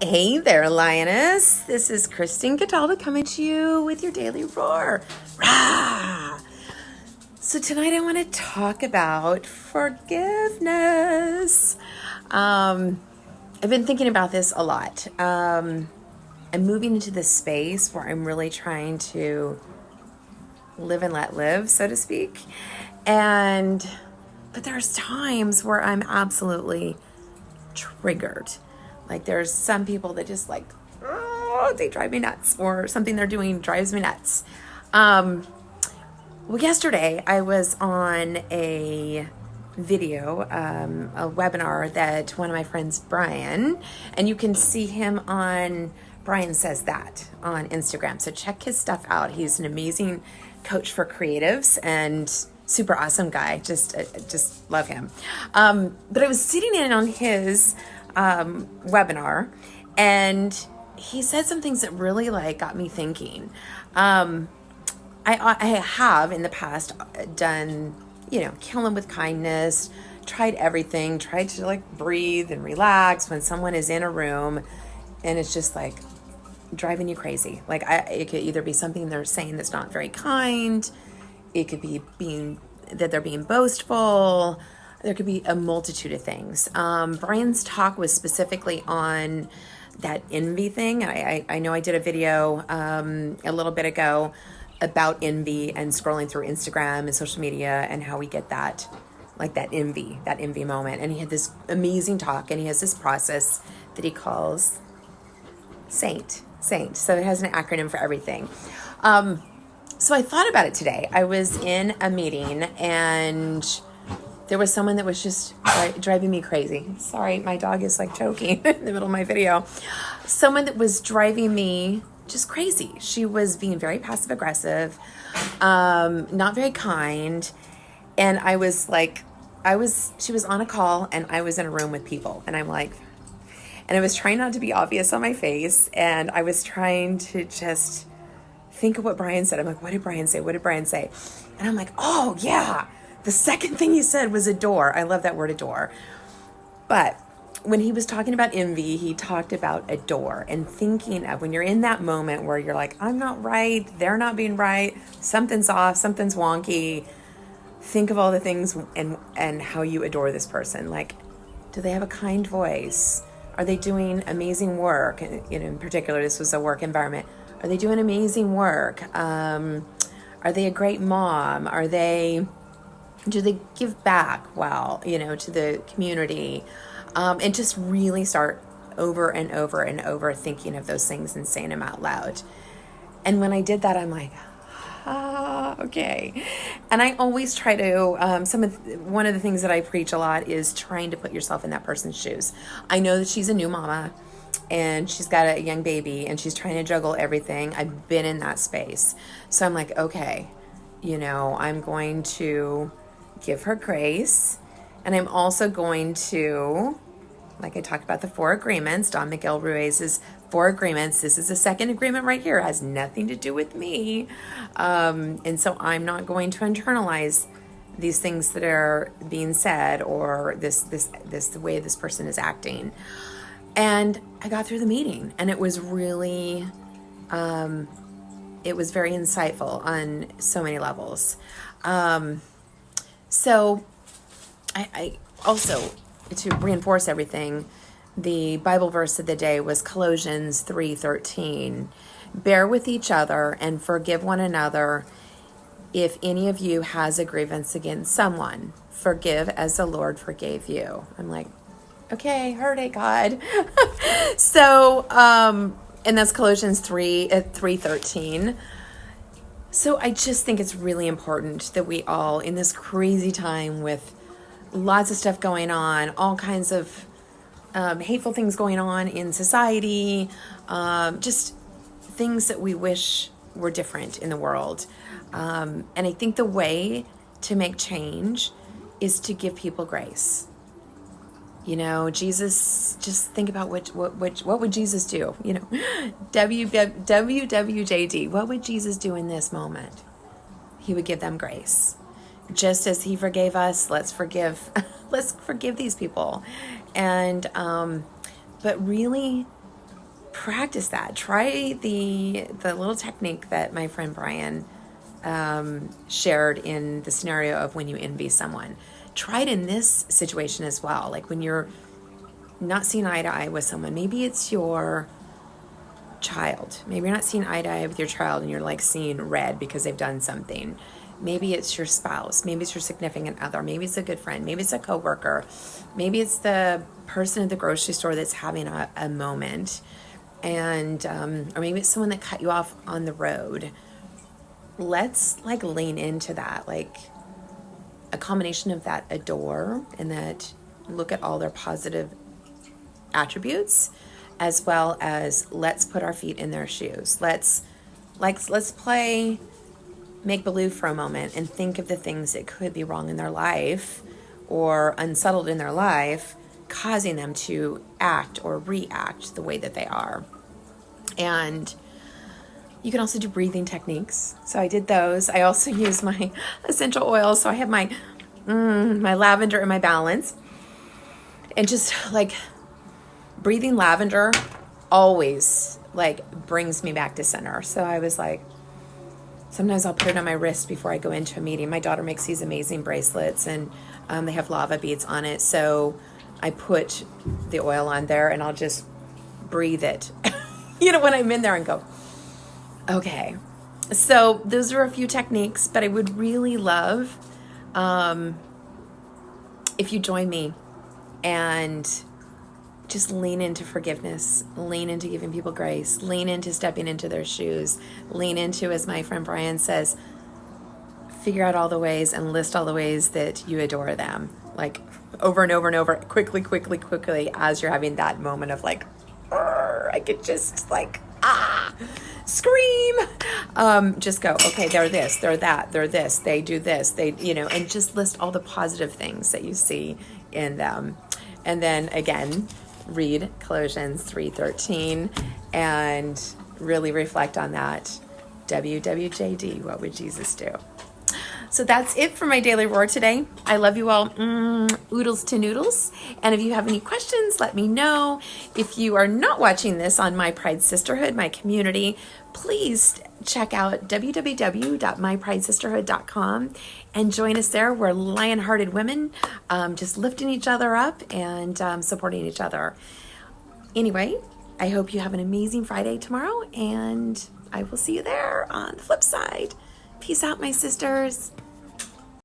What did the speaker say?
Hey there, Lioness. This is Christine Cataldo coming to you with your daily roar. Rah! So tonight I want to talk about forgiveness. I've been thinking about this a lot. I'm moving into this space where I'm really trying to live and let live, so to speak. But there's times where I'm absolutely triggered. Like there's some people that just like, oh, they drive me nuts, or something they're doing drives me nuts. Well, yesterday I was on a video, a webinar that one of my friends, Brian, and you can see him on Brian Says That on Instagram. So check his stuff out. He's an amazing coach for creatives and super awesome guy. Just love him. But I was sitting in on his webinar, and he said some things that really got me thinking. I have in the past done, kill them with kindness, tried everything, tried to breathe and relax when someone is in a room and it's just driving you crazy. It could either be something they're saying that's not very kind. It could be that they're being boastful. There could be a multitude of things. Brian's talk was specifically on that envy thing. I know I did a video a little bit ago about envy and scrolling through Instagram and social media and how we get that envy moment. And he had this amazing talk, and he has this process that he calls SAINT. So it has an acronym for everything. So I thought about it today. I was in a meeting, and there was someone that was just driving me crazy. Sorry, my dog is choking in the middle of my video. Someone that was driving me just crazy. She was being very passive aggressive, not very kind. And she was on a call, and I was in a room with people, and and I was trying not to be obvious on my face, and I was trying to just think of what Brian said. I'm like, what did Brian say? What did Brian say? And I'm like, oh yeah. The second thing he said was adore. I love that word, adore. But when he was talking about envy, he talked about adore, and thinking of when you're in that moment where you're like, I'm not right, they're not being right, something's off, something's wonky. Think of all the things and how you adore this person. Do they have a kind voice? Are they doing amazing work? In particular, this was a work environment. Are they doing amazing work? Are they a great mom? Do they give back well, to the community? And just really start over and over and over thinking of those things and saying them out loud. And when I did that, I'm like, okay. And I always try to, one of the things that I preach a lot is trying to put yourself in that person's shoes. I know that she's a new mama, and she's got a young baby, and she's trying to juggle everything. I've been in that space. So I'm like, okay, I'm going to give her grace. And I'm also going to, I talked about the 4 agreements, Don Miguel Ruiz's 4 agreements. This is the second agreement right here. It has nothing to do with me. And so I'm not going to internalize these things that are being said, or this the way this person is acting. And I got through the meeting, and it was really, it was very insightful on so many levels. So I also, to reinforce everything, the Bible verse of the day was Colossians 3:13. Bear with each other and forgive one another. If any of you has a grievance against someone, forgive as the Lord forgave you. I'm like, okay, heard it, God. So, and that's Colossians 3:13. So I just think it's really important that we all, in this crazy time with lots of stuff going on, all kinds of hateful things going on in society, just things that we wish were different in the world. And I think the way to make change is to give people grace. Jesus, just think about what would Jesus do? WWJD, what would Jesus do in this moment? He would give them grace. Just as he forgave us, let's forgive these people. And, but really practice that. Try the little technique that my friend Brian shared in the scenario of when you envy someone. Try it in this situation as well. Like when you're not seeing eye to eye with someone, maybe it's your child. Maybe you're not seeing eye to eye with your child and you're like seeing red because they've done something. Maybe it's your spouse. Maybe it's your significant other. Maybe it's a good friend. Maybe it's a coworker. Maybe it's the person at the grocery store that's having a moment. And, or maybe it's someone that cut you off on the road. Let's like lean into that, like a combination of that adore and that look at all their positive attributes, as well as let's put our feet in their shoes. Let's play make believe for a moment and think of the things that could be wrong in their life or unsettled in their life, causing them to act or react the way that they are. And you can also do breathing techniques. So I did those. I also use my essential oils. So I have my lavender and my balance. And just like breathing lavender always like brings me back to center. So I was like, sometimes I'll put it on my wrist before I go into a meeting. My daughter makes these amazing bracelets and they have lava beads on it. So I put the oil on there and I'll just breathe it, when I'm in there and go, okay. So those are a few techniques, but I would really love if you join me and just lean into forgiveness, lean into giving people grace, lean into stepping into their shoes, lean into, as my friend Brian says, figure out all the ways and list all the ways that you adore them, like over and over and over, quickly, as you're having that moment of like, I could just like, scream. Just go, okay, they're this, they're that, they're this, they do this, they, and just list all the positive things that you see in them. And then again, read Colossians 3:13 and really reflect on that. WWJD, what would Jesus do? So that's it for my daily roar today. I love you all. Oodles to noodles. And if you have any questions, let me know. If you are not watching this on My Pride Sisterhood, my community, please check out www.mypridesisterhood.com and join us there. We're lion-hearted women, just lifting each other up and supporting each other. Anyway, I hope you have an amazing Friday tomorrow, and I will see you there on the flip side. Peace out, my sisters.